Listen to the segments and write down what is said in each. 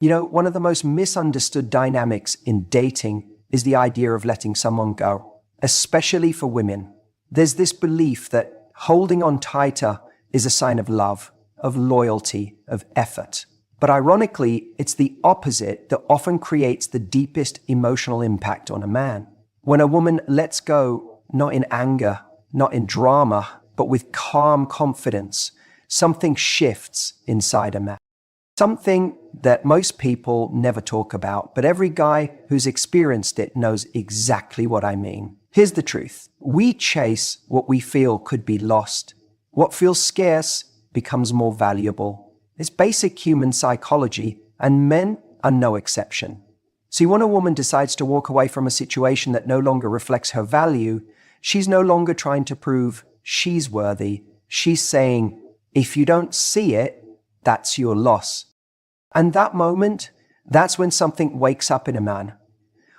One of the most misunderstood dynamics in dating is the idea of letting someone go, especially for women. There's this belief that holding on tighter is a sign of love, of loyalty, of effort. But ironically, it's the opposite that often creates the deepest emotional impact on a man. When a woman lets go, not in anger, not in drama, but with calm confidence, something shifts inside a man. Something that most people never talk about, but every guy who's experienced it knows exactly what I mean. Here's the truth. We chase what we feel could be lost. What feels scarce becomes more valuable. It's basic human psychology, and men are no exception. See, when a woman decides to walk away from a situation that no longer reflects her value, she's no longer trying to prove she's worthy. She's saying, if you don't see it, that's your loss. And that moment, that's when something wakes up in a man.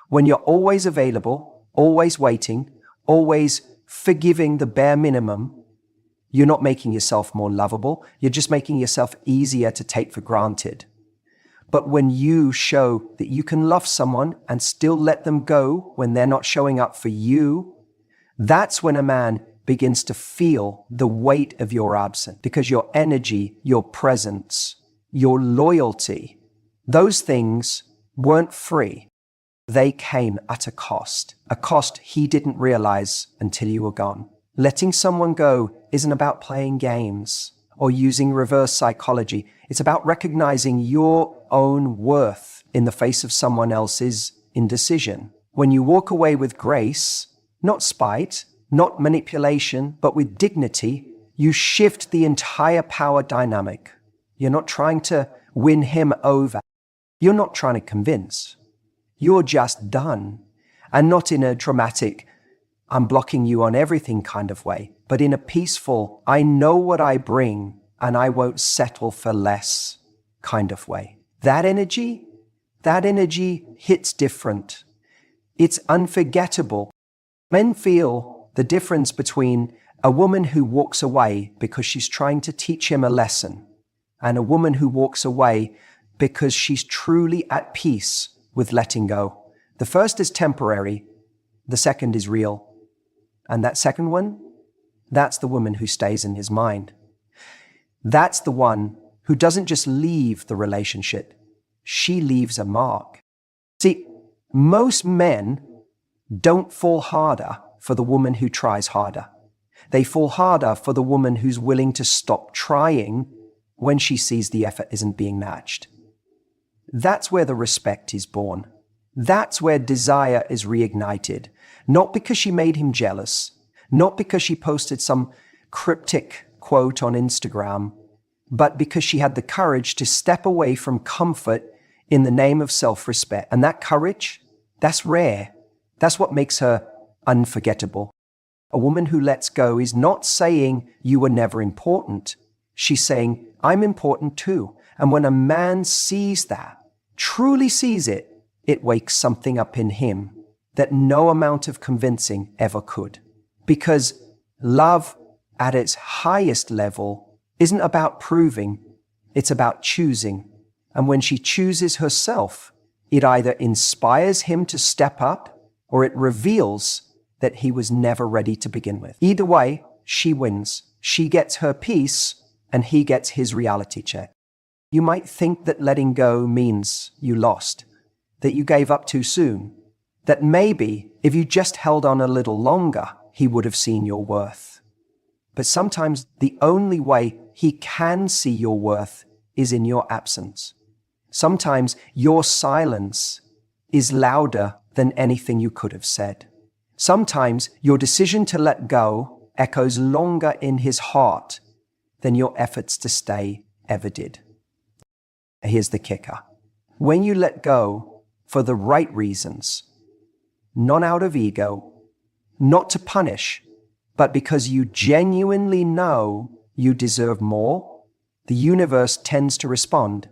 When you're always available, always waiting, always forgiving the bare minimum, you're not making yourself more lovable. You're just making yourself easier to take for granted. But when you show that you can love someone and still let them go when they're not showing up for you, that's when a man begins to feel the weight of your absence, because your energy, your presence, your loyalty, those things weren't free. They came at a cost he didn't realize until you were gone. Letting someone go isn't about playing games or using reverse psychology. It's about recognizing your own worth in the face of someone else's indecision. When you walk away with grace, not spite, not manipulation, but with dignity, you shift the entire power dynamic. You're not trying to win him over. You're not trying to convince. You're just done. And not in a dramatic, I'm blocking you on everything kind of way, but in a peaceful, I know what I bring and I won't settle for less kind of way. That energy hits different. It's unforgettable. Men feel the difference between a woman who walks away because she's trying to teach him a lesson and a woman who walks away because she's truly at peace with letting go. The first is temporary, the second is real. And that second one, that's the woman who stays in his mind. That's the one who doesn't just leave the relationship, she leaves a mark. See, most men don't fall harder for the woman who tries harder. They fall harder for the woman who's willing to stop trying when she sees the effort isn't being matched. That's where the respect is born. That's where desire is reignited. Not because she made him jealous, not because she posted some cryptic quote on Instagram, but because she had the courage to step away from comfort in the name of self-respect. And that courage, that's rare. That's what makes her unforgettable. A woman who lets go is not saying you were never important. She's saying, I'm important too. And when a man sees that, truly sees it, it wakes something up in him that no amount of convincing ever could. Because love at its highest level isn't about proving, it's about choosing. And when she chooses herself, it either inspires him to step up or it reveals that he was never ready to begin with. Either way, she wins. She gets her peace and he gets his reality check. You might think that letting go means you lost, that you gave up too soon, that maybe if you just held on a little longer, he would have seen your worth. But sometimes the only way he can see your worth is in your absence. Sometimes your silence is louder than anything you could have said. Sometimes your decision to let go echoes longer in his heart than your efforts to stay ever did. Here's the kicker. When you let go for the right reasons, not out of ego, not to punish, but because you genuinely know you deserve more, the universe tends to respond.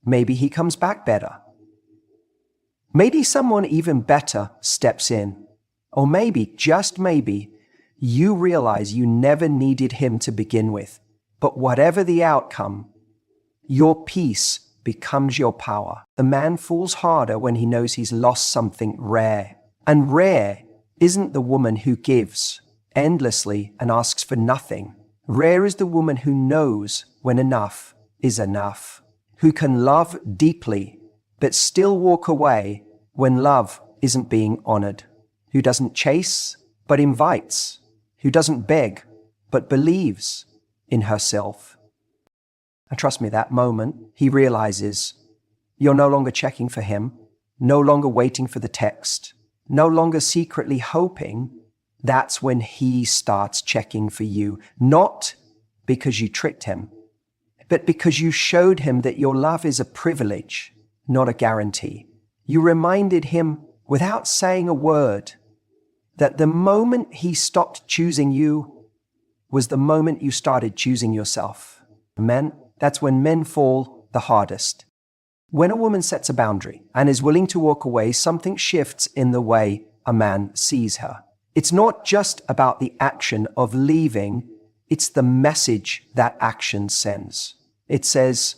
Maybe he comes back better. Maybe someone even better steps in. Or maybe, just maybe, you realize you never needed him to begin with. But whatever the outcome, your peace becomes your power. The man falls harder when he knows he's lost something rare. And rare isn't the woman who gives endlessly and asks for nothing. Rare is the woman who knows when enough is enough, who can love deeply but still walk away when love isn't being honored, who doesn't chase but invites, who doesn't beg but believes in herself. And trust me, that moment he realizes you're no longer checking for him, no longer waiting for the text, no longer secretly hoping. That's when he starts checking for you, not because you tricked him, but because you showed him that your love is a privilege, not a guarantee. You reminded him without saying a word that the moment he stopped choosing you was the moment you started choosing yourself. Men, that's when men fall the hardest. When a woman sets a boundary and is willing to walk away, something shifts in the way a man sees her. It's not just about the action of leaving, it's the message that action sends. It says,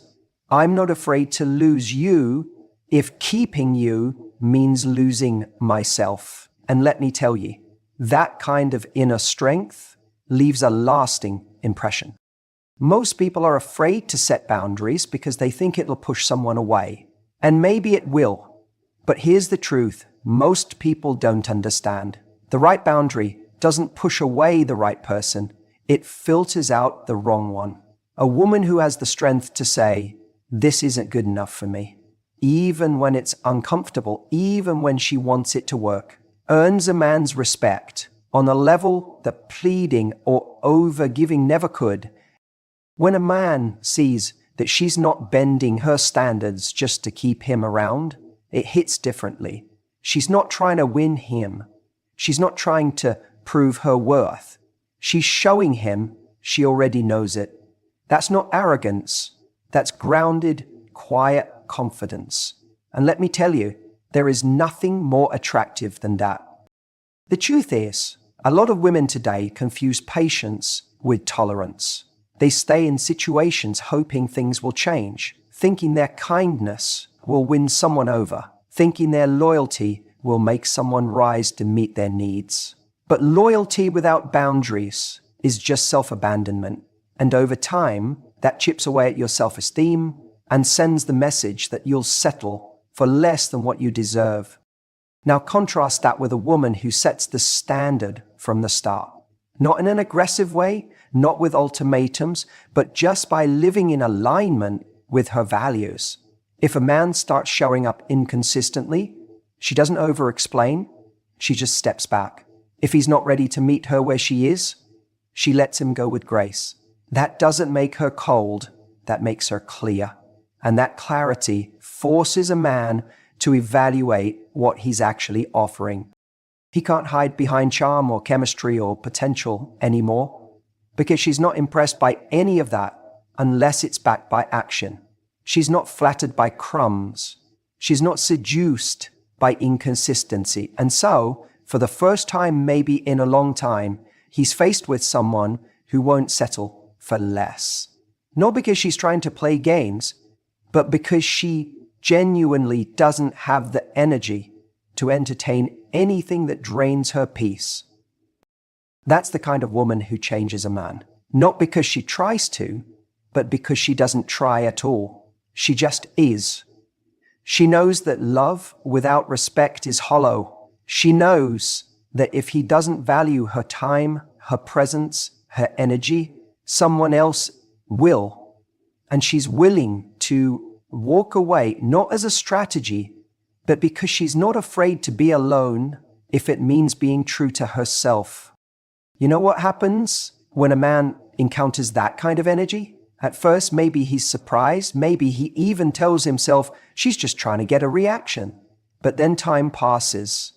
I'm not afraid to lose you if keeping you means losing myself. And let me tell you, that kind of inner strength leaves a lasting impression. Most people are afraid to set boundaries because they think it'll push someone away. And maybe it will. But here's the truth. Most people don't understand. The right boundary doesn't push away the right person. It filters out the wrong one. A woman who has the strength to say, this isn't good enough for me, even when it's uncomfortable, even when she wants it to work, earns a man's respect on a level that pleading or over-giving never could. When a man sees that she's not bending her standards just to keep him around, it hits differently. She's not trying to win him. She's not trying to prove her worth. She's showing him she already knows it. That's not arrogance. That's grounded, quiet confidence. And let me tell you, there is nothing more attractive than that. The truth is, a lot of women today confuse patience with tolerance. They stay in situations hoping things will change, thinking their kindness will win someone over, thinking their loyalty will make someone rise to meet their needs. But loyalty without boundaries is just self-abandonment. And over time, that chips away at your self-esteem and sends the message that you'll settle for less than what you deserve. Now contrast that with a woman who sets the standard from the start. Not in an aggressive way, not with ultimatums, but just by living in alignment with her values. If a man starts showing up inconsistently, she doesn't over-explain, she just steps back. If he's not ready to meet her where she is, she lets him go with grace. That doesn't make her cold, that makes her clear. And that clarity forces a man to evaluate what he's actually offering. He can't hide behind charm or chemistry or potential anymore, because she's not impressed by any of that unless it's backed by action. She's not flattered by crumbs. She's not seduced by inconsistency. And so, for the first time maybe in a long time, he's faced with someone who won't settle for less. Not because she's trying to play games, but because she genuinely doesn't have the energy to entertain anything that drains her peace. That's the kind of woman who changes a man. Not because she tries to, but because she doesn't try at all. She just is. She knows that love without respect is hollow. She knows that if he doesn't value her time, her presence, her energy, someone else will. And she's willing to walk away, not as a strategy, but because she's not afraid to be alone if it means being true to herself. You know what happens when a man encounters that kind of energy? At first, maybe he's surprised. Maybe he even tells himself, she's just trying to get a reaction. But then time passes.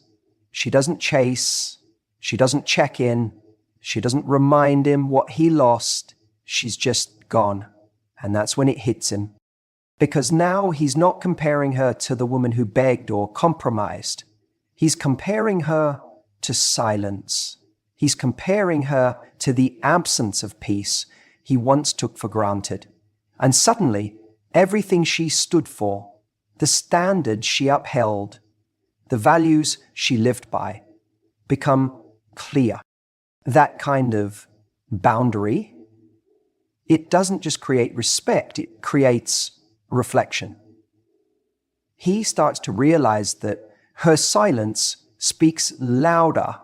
She doesn't chase. She doesn't check in. She doesn't remind him what he lost. She's just gone. And that's when it hits him. Because now he's not comparing her to the woman who begged or compromised. He's comparing her to silence. He's comparing her to the absence of peace he once took for granted. And suddenly, everything she stood for, the standards she upheld, the values she lived by, become clear. That kind of boundary, it doesn't just create respect, it creates reflection. He starts to realize that her silence speaks louder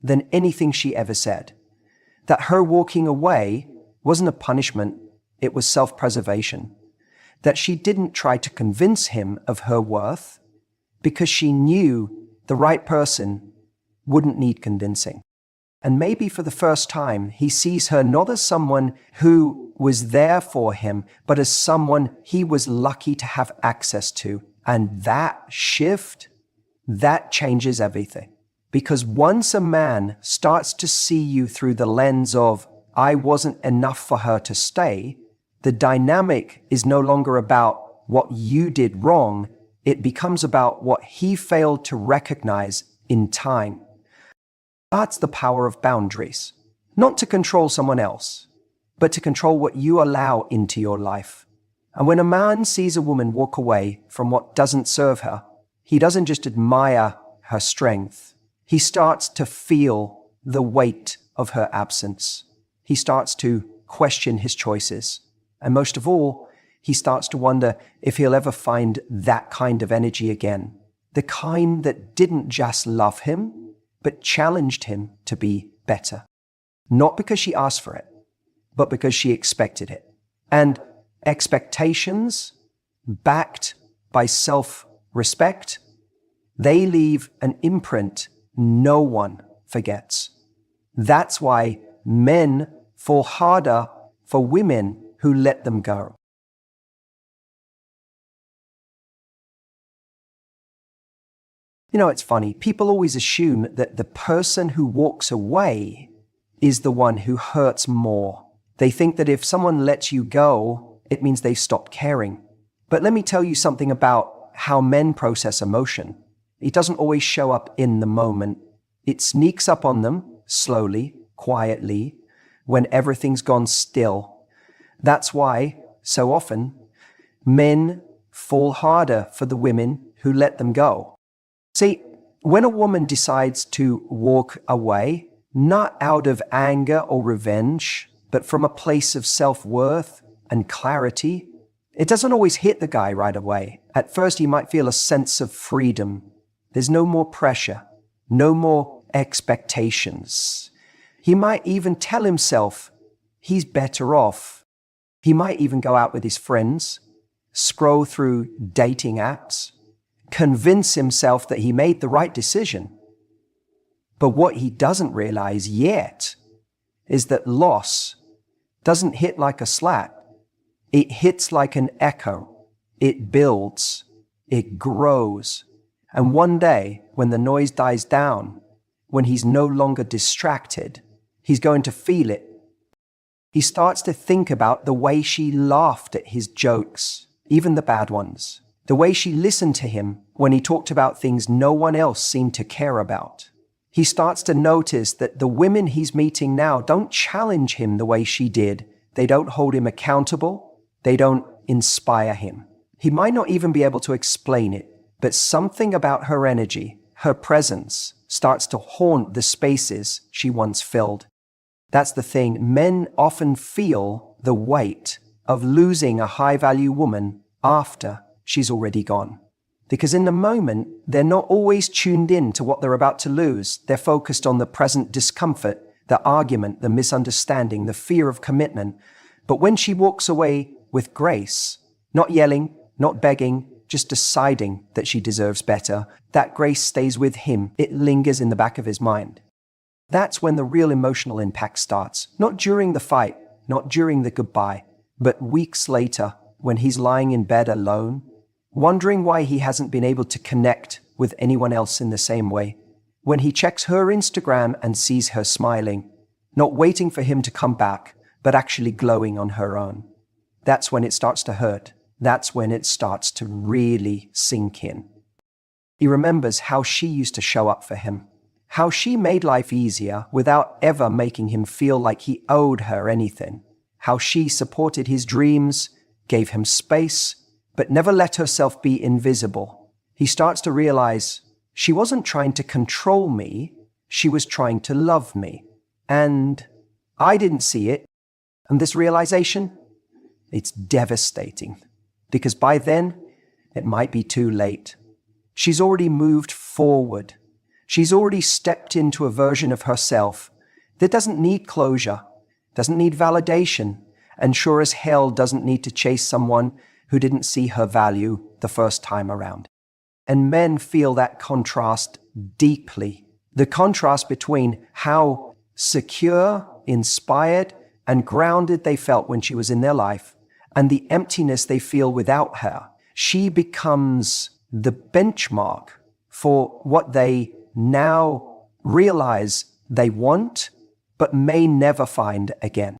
than anything she ever said. That her walking away wasn't a punishment, it was self-preservation. That she didn't try to convince him of her worth because she knew the right person wouldn't need convincing. And maybe for the first time, he sees her not as someone who was there for him, but as someone he was lucky to have access to. And that shift, that changes everything. Because once a man starts to see you through the lens of, I wasn't enough for her to stay, the dynamic is no longer about what you did wrong. It becomes about what he failed to recognize in time. That's the power of boundaries. Not to control someone else, but to control what you allow into your life. And when a man sees a woman walk away from what doesn't serve her, he doesn't just admire her strength. He starts to feel the weight of her absence. He starts to question his choices. And most of all, he starts to wonder if he'll ever find that kind of energy again. The kind that didn't just love him, but challenged him to be better. Not because she asked for it, but because she expected it. And expectations, backed by self-respect, they leave an imprint no one forgets. That's why men fall harder for women who let them go. You know, it's funny. People always assume that the person who walks away is the one who hurts more. They think that if someone lets you go, it means they've stopped caring. But let me tell you something about how men process emotion. It doesn't always show up in the moment. It sneaks up on them slowly, quietly, when everything's gone still. That's why, so often, men fall harder for the women who let them go. See, when a woman decides to walk away, not out of anger or revenge, but from a place of self-worth and clarity, it doesn't always hit the guy right away. At first, he might feel a sense of freedom. There's no more pressure, no more expectations. He might even tell himself he's better off. He might even go out with his friends, scroll through dating apps, convince himself that he made the right decision. But what he doesn't realize yet is that loss doesn't hit like a slap. It hits like an echo. It builds. It grows. And one day, when the noise dies down, when he's no longer distracted, he's going to feel it. He starts to think about the way she laughed at his jokes, even the bad ones. The way she listened to him when he talked about things no one else seemed to care about. He starts to notice that the women he's meeting now don't challenge him the way she did. They don't hold him accountable. They don't inspire him. He might not even be able to explain it, but something about her energy, her presence, starts to haunt the spaces she once filled. That's the thing. Men often feel the weight of losing a high-value woman after she's already gone. Because in the moment, they're not always tuned in to what they're about to lose. They're focused on the present discomfort, the argument, the misunderstanding, the fear of commitment. But when she walks away with grace, not yelling, not begging, just deciding that she deserves better, that grace stays with him. It lingers in the back of his mind. That's when the real emotional impact starts. Not during the fight, not during the goodbye, but weeks later, when he's lying in bed alone, wondering why he hasn't been able to connect with anyone else in the same way. When he checks her Instagram and sees her smiling, not waiting for him to come back, but actually glowing on her own. That's when it starts to hurt. That's when it starts to really sink in. He remembers how she used to show up for him, how she made life easier without ever making him feel like he owed her anything, how she supported his dreams, gave him space, but never let herself be invisible. He starts to realize she wasn't trying to control me, she was trying to love me. And I didn't see it. And this realization, it's devastating. Because by then, it might be too late. She's already moved forward. She's already stepped into a version of herself that doesn't need closure, doesn't need validation, and sure as hell doesn't need to chase someone who didn't see her value the first time around. And men feel that contrast deeply. The contrast between how secure, inspired, and grounded they felt when she was in their life, and the emptiness they feel without her. She becomes the benchmark for what they now realize they want, but may never find again.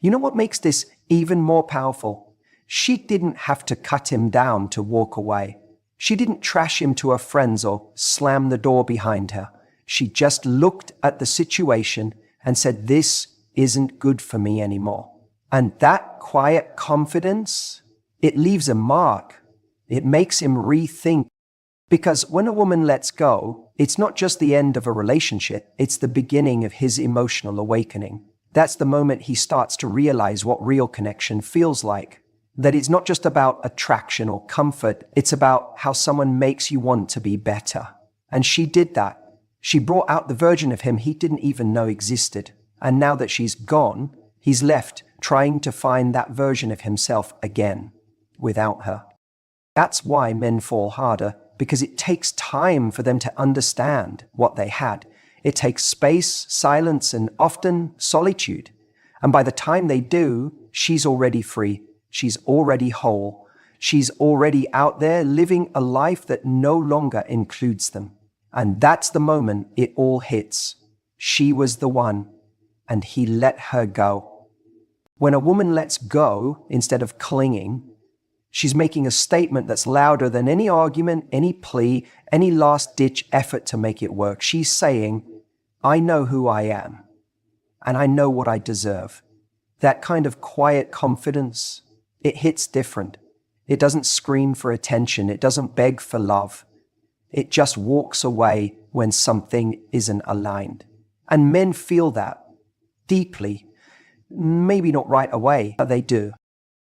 You know what makes this even more powerful? She didn't have to cut him down to walk away. She didn't trash him to her friends or slam the door behind her. She just looked at the situation and said, "This isn't good for me anymore." And that quiet confidence, it leaves a mark. It makes him rethink. Because when a woman lets go, it's not just the end of a relationship, it's the beginning of his emotional awakening. That's the moment he starts to realize what real connection feels like. That it's not just about attraction or comfort, it's about how someone makes you want to be better. And she did that. She brought out the version of him he didn't even know existed. And now that she's gone, he's left trying to find that version of himself again, without her. That's why men fall harder, because it takes time for them to understand what they had. It takes space, silence, and often solitude. And by the time they do, she's already free. She's already whole. She's already out there living a life that no longer includes them. And that's the moment it all hits. She was the one, and he let her go. When a woman lets go instead of clinging, she's making a statement that's louder than any argument, any plea, any last-ditch effort to make it work. She's saying, "I know who I am, and I know what I deserve." That kind of quiet confidence, it hits different. It doesn't scream for attention. It doesn't beg for love. It just walks away when something isn't aligned. And men feel that deeply. Maybe not right away, but they do.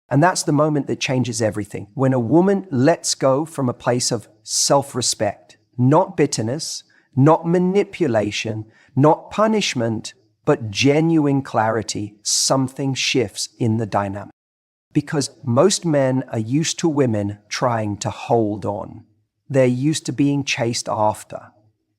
And that's the moment that changes everything. When a woman lets go from a place of self-respect, not bitterness, not manipulation, not punishment, but genuine clarity, something shifts in the dynamic. Because most men are used to women trying to hold on. They're used to being chased after.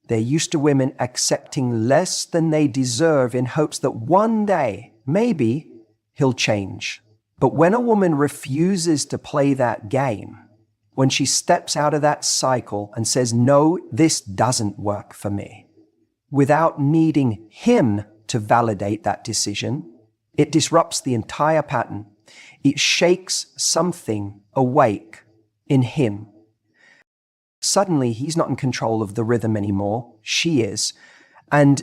They're used to women accepting less than they deserve in hopes that one day, maybe, he'll change. But when a woman refuses to play that game, when she steps out of that cycle and says, "No, this doesn't work for me," without needing him to validate that decision, it disrupts the entire pattern. It shakes something awake in him. Suddenly, he's not in control of the rhythm anymore. She is. And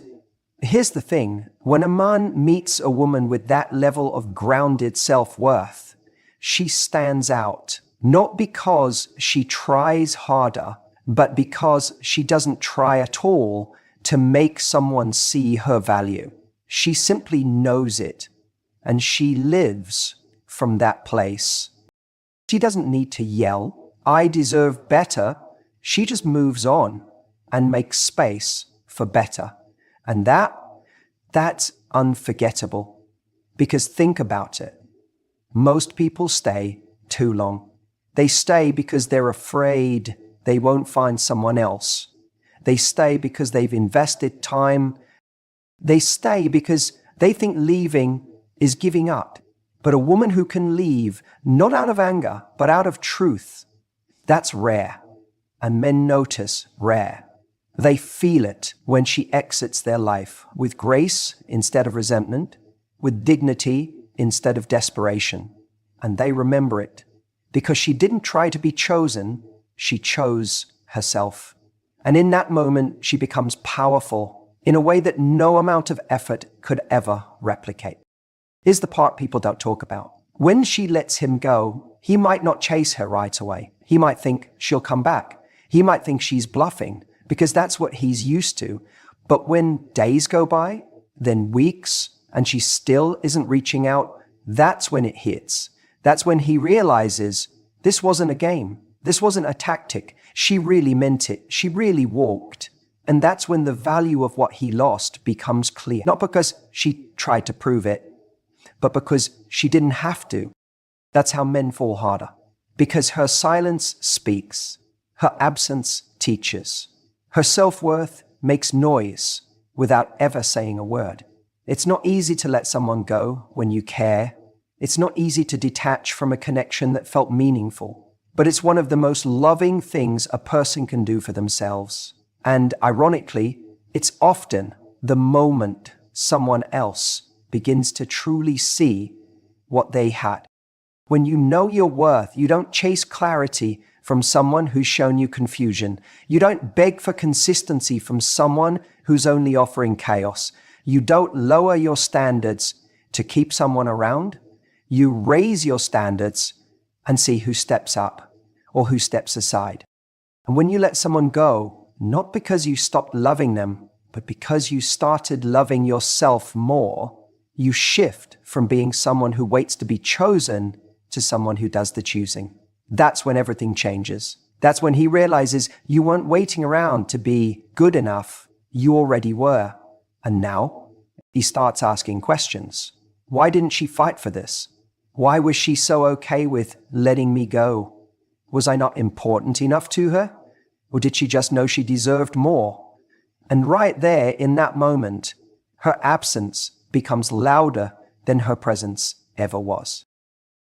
here's the thing. When a man meets a woman with that level of grounded self-worth, she stands out, not because she tries harder, but because she doesn't try at all to make someone see her value. She simply knows it, and she lives from that place. She doesn't need to yell, "I deserve better." She just moves on and makes space for better. And that's unforgettable. Because think about it. Most people stay too long. They stay because they're afraid they won't find someone else. They stay because they've invested time. They stay because they think leaving is giving up. But a woman who can leave, not out of anger, but out of truth, that's rare. And men notice rare. They feel it when she exits their life with grace instead of resentment, with dignity instead of desperation. And they remember it because she didn't try to be chosen, she chose herself. And in that moment, she becomes powerful in a way that no amount of effort could ever replicate. Here's the part people don't talk about. When she lets him go, He might not chase her right away. He might think she'll come back. He might think she's bluffing because that's what he's used to. But when days go by, then weeks, and she still isn't reaching out, that's when it hits. That's when he realizes this wasn't a game. This wasn't a tactic. She really meant it. She really walked. And that's when the value of what he lost becomes clear. Not because she tried to prove it, but because she didn't have to. That's how men fall harder. Because her silence speaks. Her absence teaches. Her self-worth makes noise without ever saying a word. It's not easy to let someone go when you care. It's not easy to detach from a connection that felt meaningful. But it's one of the most loving things a person can do for themselves. And ironically, it's often the moment someone else begins to truly see what they had. When you know your worth, you don't chase clarity from someone who's shown you confusion. You don't beg for consistency from someone who's only offering chaos. You don't lower your standards to keep someone around. You raise your standards and see who steps up or who steps aside. And when you let someone go, not because you stopped loving them, but because you started loving yourself more, you shift from being someone who waits to be chosen to someone who does the choosing. That's when everything changes. That's when he realizes you weren't waiting around to be good enough. You already were. And now he starts asking questions. Why didn't she fight for this? Why was she so okay with letting me go? Was I not important enough to her? Or did she just know she deserved more? And right there in that moment, her absence becomes louder than her presence ever was.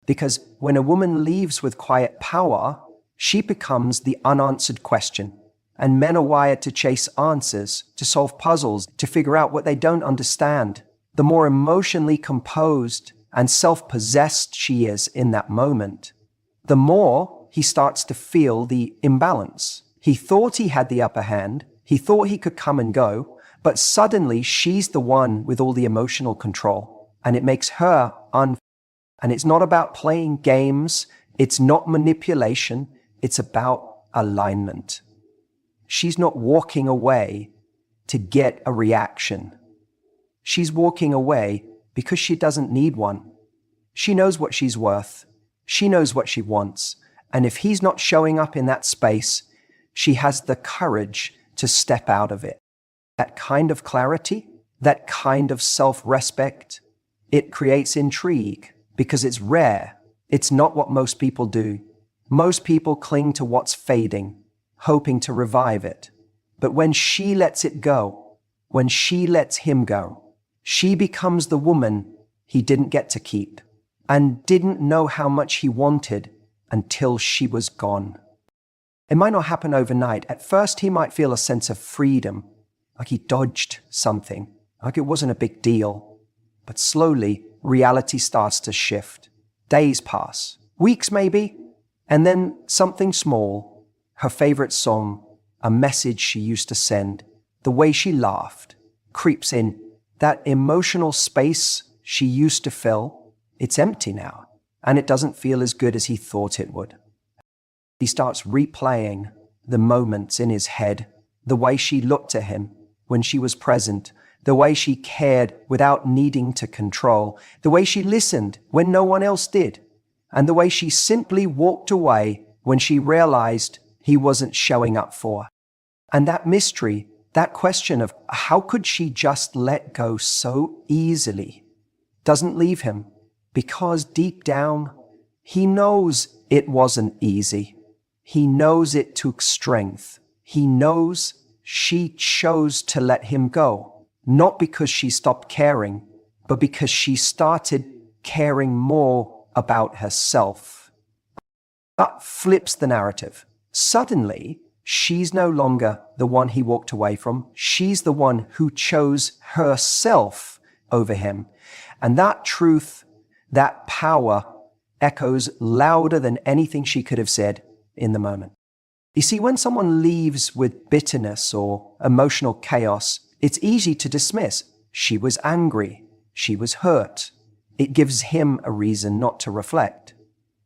Because when a woman leaves with quiet power, she becomes the unanswered question. And men are wired to chase answers, to solve puzzles, to figure out what they don't understand. The more emotionally composed and self-possessed she is in that moment, the more he starts to feel the imbalance. He thought he had the upper hand. He thought he could come and go, but suddenly she's the one with all the emotional control, and it makes her unfair. And it's not about playing games. It's not manipulation. It's about alignment. She's not walking away to get a reaction. She's walking away because she doesn't need one. She knows what she's worth. She knows what she wants. And if he's not showing up in that space, she has the courage to step out of it. That kind of clarity, that kind of self-respect, it creates intrigue because it's rare. It's not what most people do. Most people cling to what's fading, hoping to revive it. But when she lets it go, when she lets him go, she becomes the woman he didn't get to keep and didn't know how much he wanted until she was gone. It might not happen overnight. At first, he might feel a sense of freedom, like he dodged something, like it wasn't a big deal. But slowly, reality starts to shift. Days pass, weeks maybe, and then something small, her favorite song, a message she used to send, the way she laughed, creeps in. That emotional space she used to fill, it's empty now, and it doesn't feel as good as he thought it would. He starts replaying the moments in his head, the way she looked at him when she was present, the way she cared without needing to control, the way she listened when no one else did, and the way she simply walked away when she realized he wasn't showing up for her. And that mystery, that question of how could she just let go so easily, doesn't leave him, because deep down, he knows it wasn't easy. He knows it took strength. He knows she chose to let him go, not because she stopped caring, but because she started caring more about herself. That flips the narrative. Suddenly, she's no longer the one he walked away from. She's the one who chose herself over him. And that truth, that power, echoes louder than anything she could have said in the moment. You see, when someone leaves with bitterness or emotional chaos, it's easy to dismiss. She was angry. She was hurt. It gives him a reason not to reflect.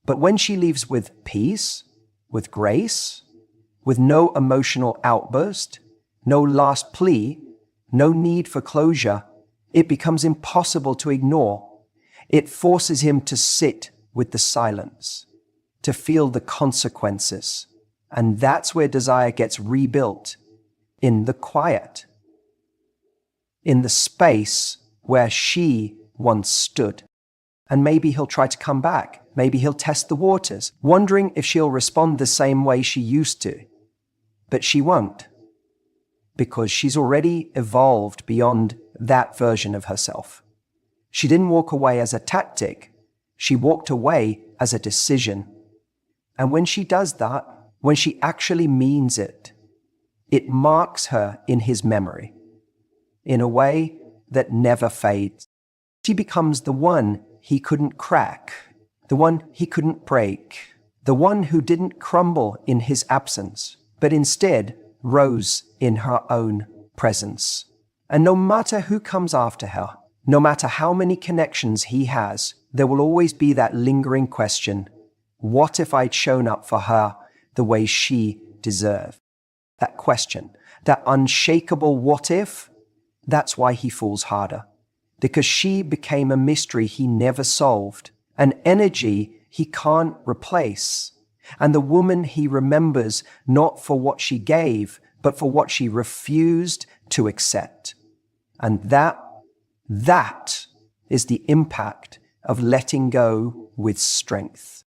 But when she leaves with peace, with grace, with no emotional outburst, no last plea, no need for closure, it becomes impossible to ignore. It forces him to sit with the silence, to feel the consequences. And that's where desire gets rebuilt, in the quiet, in the space where she once stood. And maybe he'll try to come back. Maybe he'll test the waters, wondering if she'll respond the same way she used to. But she won't, because she's already evolved beyond that version of herself. She didn't walk away as a tactic. She walked away as a decision. And when she does that, when she actually means it, it marks her in his memory in a way that never fades. She becomes the one he couldn't crack, the one he couldn't break, the one who didn't crumble in his absence, but instead rose in her own presence. And no matter who comes after her, no matter how many connections he has, there will always be that lingering question, what if I'd shown up for her the way she deserved? That question, that unshakable what if, that's why he falls harder. Because she became a mystery he never solved, an energy he can't replace, and the woman he remembers not for what she gave, but for what she refused to accept. And that is the impact of letting go with strength.